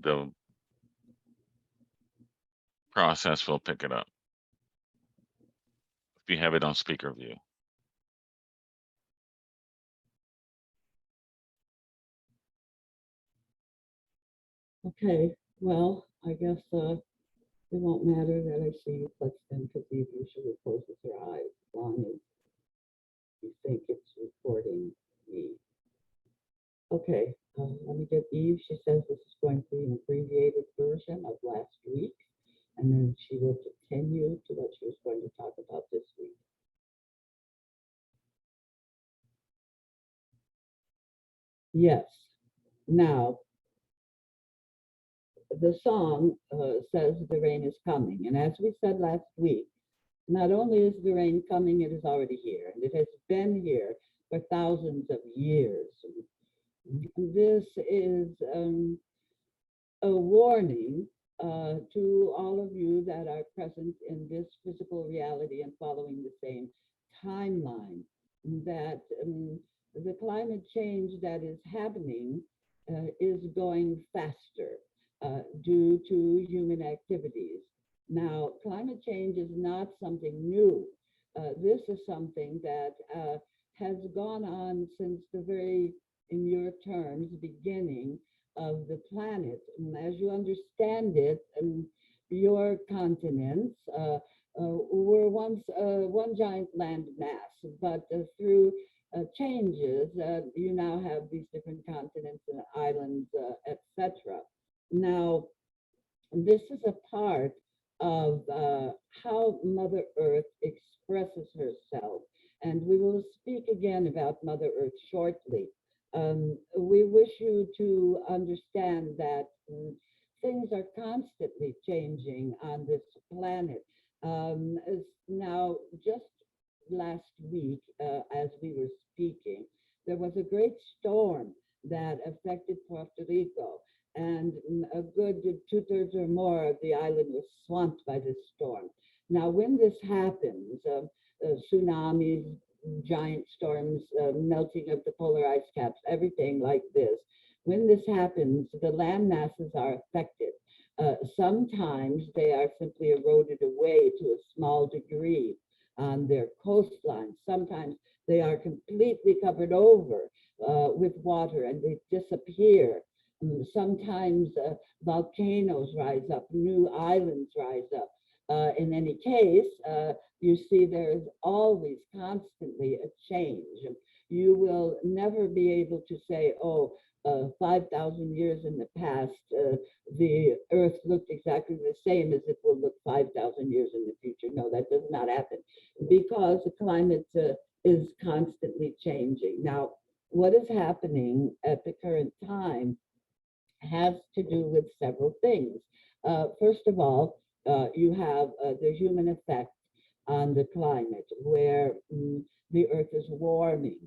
the process will pick it up. If you have it on speaker view. Okay, well, I guess it won't matter that I see you clicked in because Eve usually closes her eyes as long as you think it's recording me. Okay, let me get Eve. She says this is going to be an abbreviated version of last week, and then she will continue to what she was going to talk about this week. Yes. Now, the song says the rain is coming. And as we said last week, not only is the rain coming, it is already here. And it has been here for thousands of years. This is a warning to all of you that are present in this physical reality and following the same timeline, that the climate change that is happening is going faster due to human activities. Now, climate change is not something new. This is something that has gone on since the very, in your terms, beginning of the planet. And as you understand it, your continents were once one giant land mass, but through changes, you now have these different continents and islands, etc. Now, this is a part of how Mother Earth expresses herself. And we will speak again about Mother Earth shortly. We wish you to understand that things are constantly changing on this planet. Now, just last week, as we were speaking, there was a great storm that affected Puerto Rico, and a good 2/3 or more of the island was swamped by this storm. Now, when this happens, tsunamis, giant storms, melting of the polar ice caps, everything like this, when this happens, the land masses are affected. Sometimes they are simply eroded away to a small degree on their coastline. Sometimes they are completely covered over with water and they disappear. Sometimes volcanoes rise up, new islands rise up. In any case, you see there's always constantly a change. You will never be able to say, oh, 5,000 years in the past, the Earth looked exactly the same as it will look 5,000 years in the future. No, that does not happen because the climate is constantly changing. Now, what is happening at the current time has to do with several things. First of all, you have the human effect on the climate, where the Earth is warming,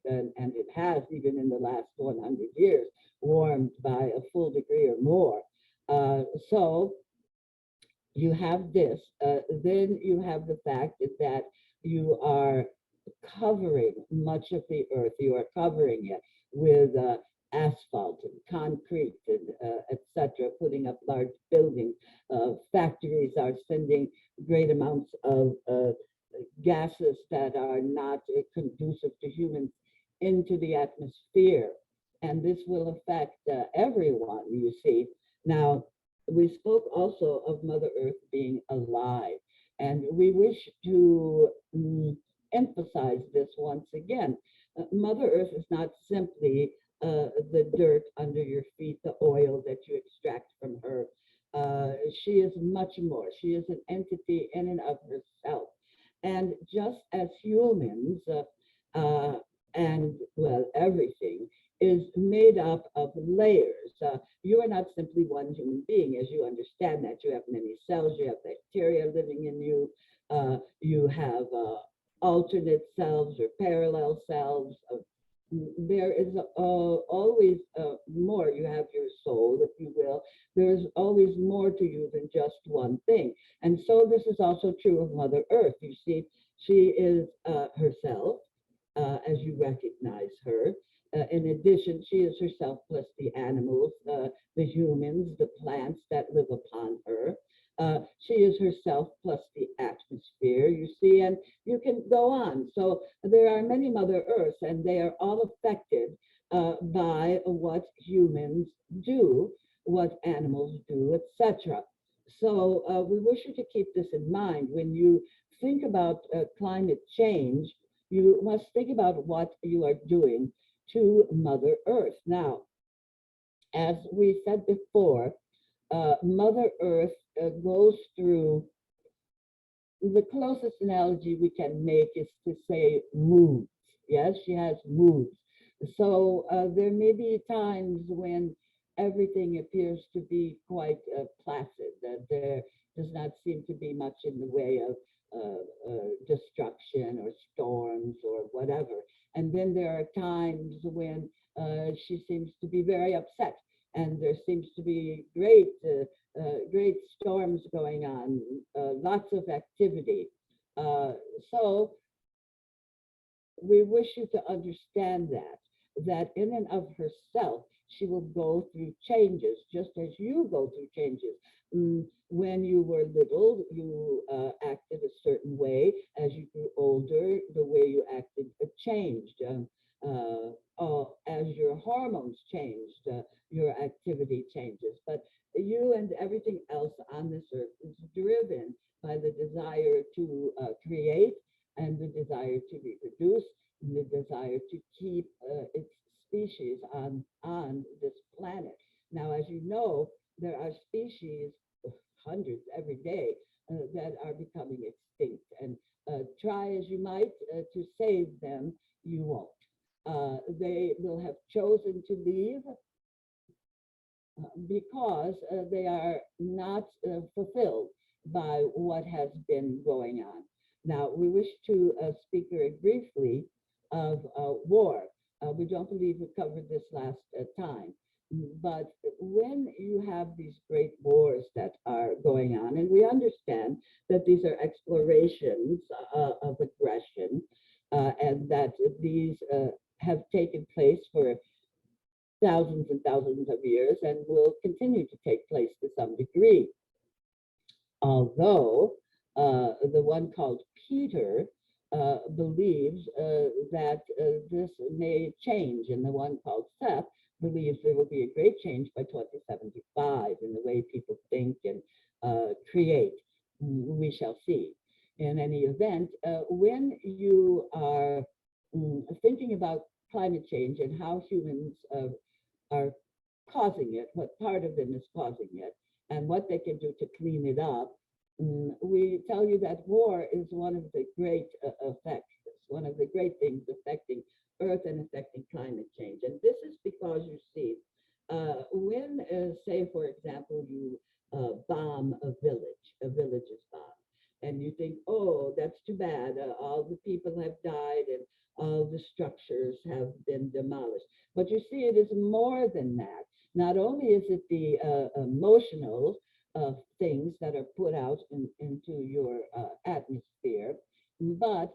and it has, even in the last 100 years, warmed by a full degree or more. So you have this. Then you have the fact that you are covering much of the Earth. You are covering it with asphalt and concrete and etc., putting up large buildings. Factories are sending great amounts of gases that are not conducive to humans into the atmosphere. And this will affect everyone, you see. Now, we spoke also of Mother Earth being alive, and we wish to emphasize this once again. Mother Earth is not simply the dirt under your feet, the oil that you extract from her. She is much more. She is an entity in and of herself. And just as humans and, well, everything is made up of layers. You are not simply one human being, as you understand that. You have many cells, you have bacteria living in you, you have alternate selves or parallel selves. There is always more. You have your soul, if you will. There is always more to you than just one thing. And so this is also true of Mother Earth. You see, she is herself, as you recognize her. In addition, she is herself plus the animals, the humans, the plants that live upon her. She is herself plus the atmosphere, you see, and you can go on. So there are many Mother Earths, and they are all affected by what humans do, what animals do, etc. So we wish you to keep this in mind when you think about climate change. You must think about what you are doing to Mother Earth. Now, as we said before, Mother Earth goes through, the closest analogy we can make is to say moods. Yes, she has moods. So there may be times when everything appears to be quite placid, that there does not seem to be much in the way of destruction or storms or whatever. And then there are times when she seems to be very upset, and there seems to be great storms going on, lots of activity. So we wish you to understand that in and of herself, she will go through changes, just as you go through changes. When you were little, you acted a certain way. As you grew older, the way you acted changed. As your hormones changed, your activity changes. But you and everything else on this earth is driven by the desire to create, and the desire to reproduce, and the desire to keep its species on this planet. Now, as you know, there are species, hundreds every day, that are becoming extinct. And try as you might to save them, you won't. They will have chosen to leave because they are not fulfilled by what has been going on. Now, we wish to speak very briefly of war. We don't believe we covered this last time, but when you have these great wars that are going on, and we understand that these are explorations of aggression, and that these have taken place for thousands and thousands of years and will continue to take place to some degree. Although the one called Peter believes that this may change, and the one called Seth believes there will be a great change by 2075 in the way people think and create. We shall see. In any event, when you are thinking about climate change and how humans are causing it, what part of them is causing it, and what they can do to clean it up, we tell you that war is one of the great effects, one of the great things affecting Earth and affecting climate change. And this is because you see, when, say, for example, you bomb a village is bombed, and you think, oh, that's too bad, all the people have died and all the structures have been demolished. But you see, it is more than that. Not only is it the emotional things that are put out into your atmosphere, but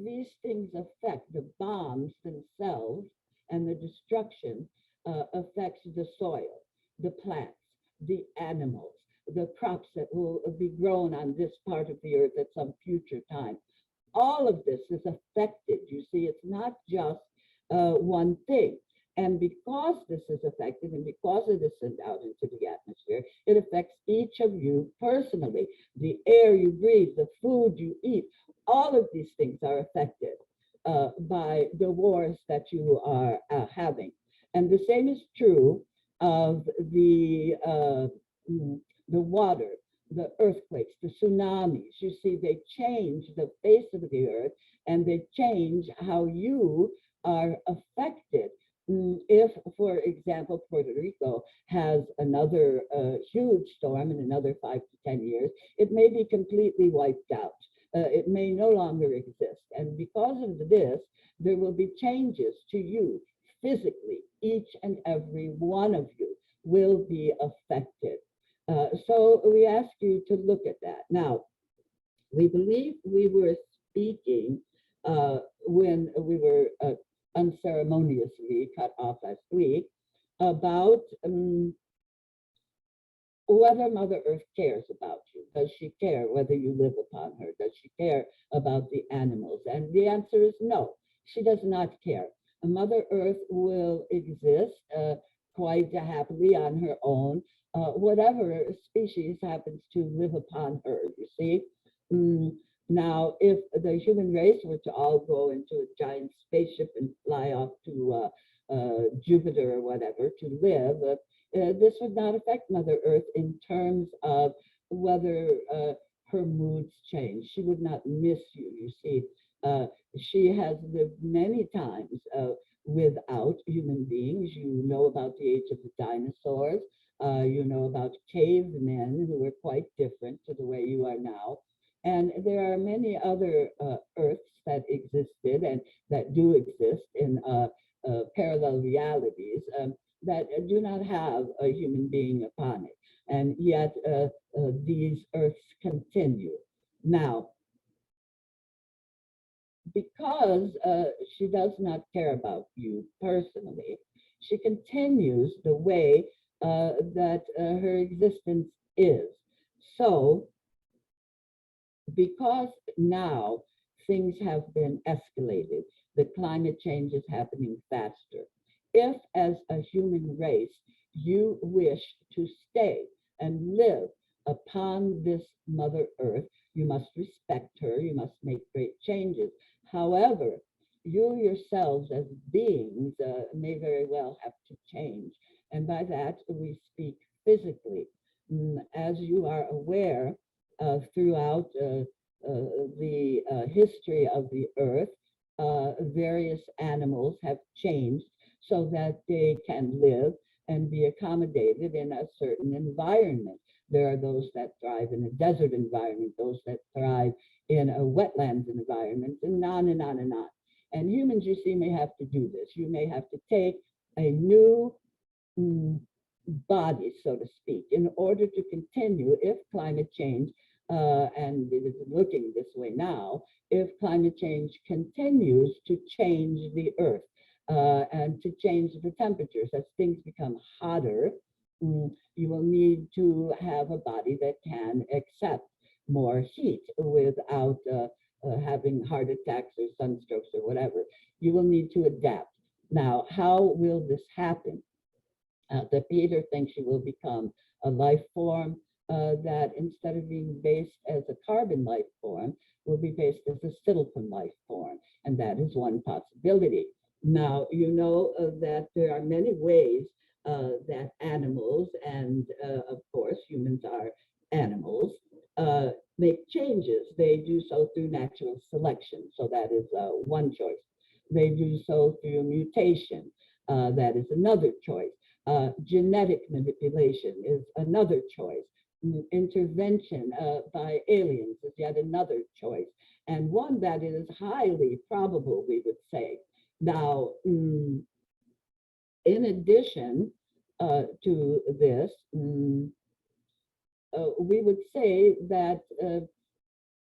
these things affect the bombs themselves, and the destruction affects the soil, the plants, the animals, the crops that will be grown on this part of the earth at some future time. All of this is affected. You see, it's not just one thing. And because this is affected, and because it is sent out into the atmosphere, it affects each of you personally. The air you breathe, the food you eat, all of these things are affected by the wars that you are having. And the same is true of the water, the earthquakes, the tsunamis. You see, they change the face of the earth, and they change how you are affected. If, for example, Puerto Rico has another huge storm in another 5 to 10 years, it may be completely wiped out. It may no longer exist. And because of this, there will be changes to you physically. Each and every one of you will be affected. So we ask you to look at that. Now, we believe we were speaking when we were unceremoniously cut off last week about whether Mother Earth cares about you. Does she care whether you live upon her? Does she care about the animals? And the answer is no, she does not care. Mother Earth will exist quite happily on her own, whatever species happens to live upon her, you see. Now, if the human race were to all go into a giant spaceship and fly off to Jupiter or whatever to live, this would not affect Mother Earth in terms of whether her moods change. She would not miss you, you see. She has lived many times without human beings. You know about the age of the dinosaurs. You know about cavemen who were quite different to the way you are now. And there are many other Earths that existed and that do exist in parallel realities that do not have a human being upon it. And yet these Earths continue. Now, because she does not care about you personally, she continues the way that her existence is. So, because now things have been escalated, the climate change is happening faster. If, as a human race, you wish to stay and live upon this Mother Earth, you must respect her, you must make great changes. However, you yourselves as beings may very well have to change. And by that, we speak physically. As you are aware, throughout the history of the Earth, various animals have changed so that they can live and be accommodated in a certain environment. There are those that thrive in a desert environment, those that thrive in a wetlands environment, and on and on and on. And humans, you see, may have to do this. You may have to take a new body, so to speak, in order to continue if climate change, and it is looking this way now, if climate change continues to change the Earth and to change the temperatures. As things become hotter, you will need to have a body that can accept more heat without having heart attacks or sunstrokes or whatever. You will need to adapt. Now, how will this happen? The Peter thinks you will become a life form that instead of being based as a carbon life form, will be based as a silicon life form. And that is one possibility. Now, you know that there are many ways that animals, and of course humans are animals, make changes. They do so through natural selection. So that is one choice. They do so through mutation. That is another choice. Genetic manipulation is another choice. Intervention by aliens is yet another choice, and one that is highly probable, we would say. Now, in addition to this, we would say that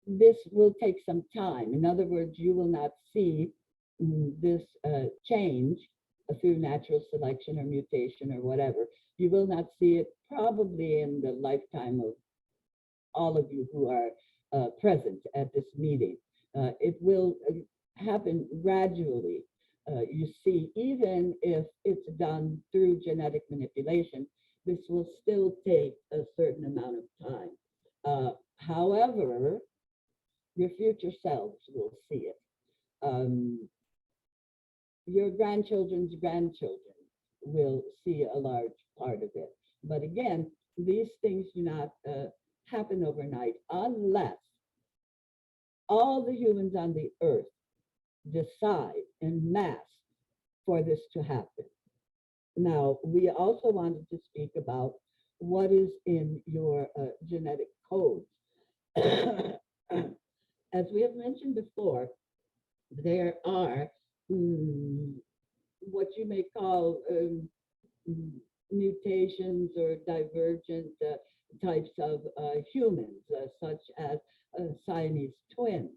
this will take some time. In other words, you will not see this change through natural selection or mutation or whatever. You will not see it probably in the lifetime of all of you who are present at this meeting. It will happen gradually. You see, even if it's done through genetic manipulation, this will still take a certain amount of time. However, your future selves will see it. Your grandchildren's grandchildren will see a large part of it. But again, these things do not happen overnight unless all the humans on the Earth decide en masse for this to happen. Now, we also wanted to speak about what is in your genetic codes. As we have mentioned before, there are what you may call mutations or divergent types of humans, such as Siamese twins.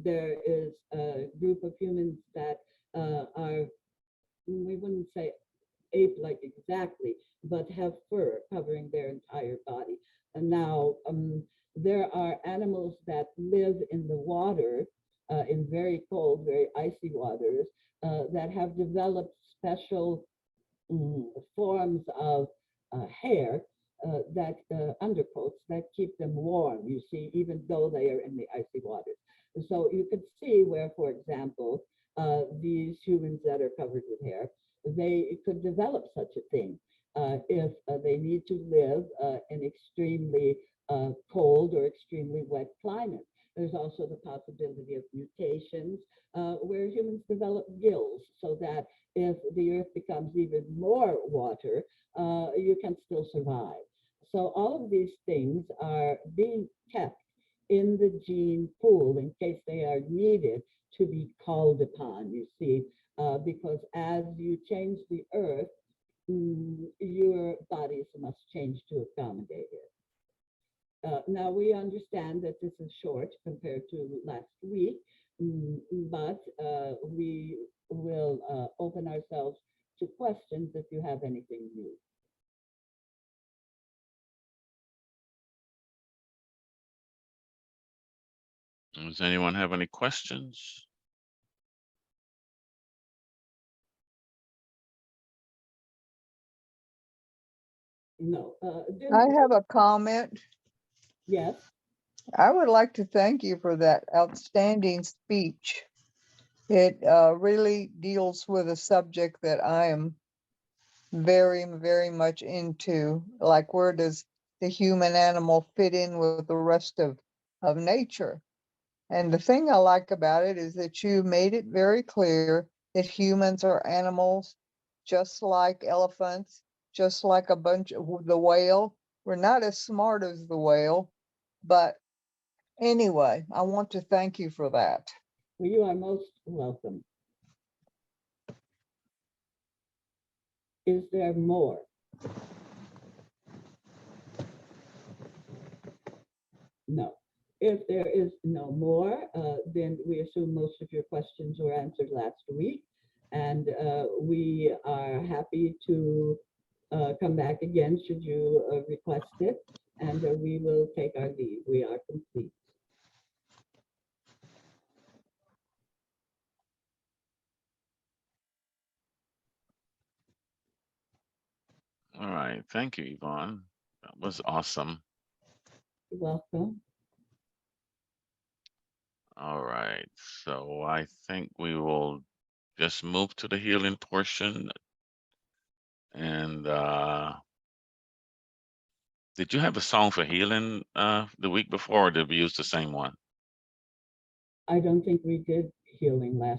There is a group of humans that are, we wouldn't say ape-like exactly, but have fur covering their entire body. And now there are animals that live in the water, in very cold, very icy waters, that have developed special forms of hair that undercoats that keep them warm, you see, even though they are in the icy waters. And so you could see where, for example, these humans that are covered with hair, they could develop such a thing if they need to live in extremely cold or extremely wet climate. There's also the possibility of mutations where humans develop gills so that if the earth becomes even more water, you can still survive. So all of these things are being kept in the gene pool in case they are needed to be called upon, you see, because as you change the earth, your bodies must change to accommodate it. Now we understand that this is short compared to last week, but we will open ourselves to questions if you have anything new. Does anyone have any questions? No. I have a comment. Yes. I would like to thank you for that outstanding speech. It really deals with a subject that I am very, very much into. Like, where does the human animal fit in with the rest of nature? And the thing I like about it is that you made it very clear that humans are animals, just like elephants, just like a bunch of the whale. We're not as smart as the whale, but anyway, I want to thank you for that. Well, you are most welcome. Is there more? No. If there is no more, then we assume most of your questions were answered last week. And we are happy to come back again should you request it. And we will take our leave. We are complete. All right, thank you, Yvonne. That was awesome. You're welcome. All right, so I think we will just move to the healing portion. And did you have a song for healing the week before, or did we use the same one? I don't think we did healing last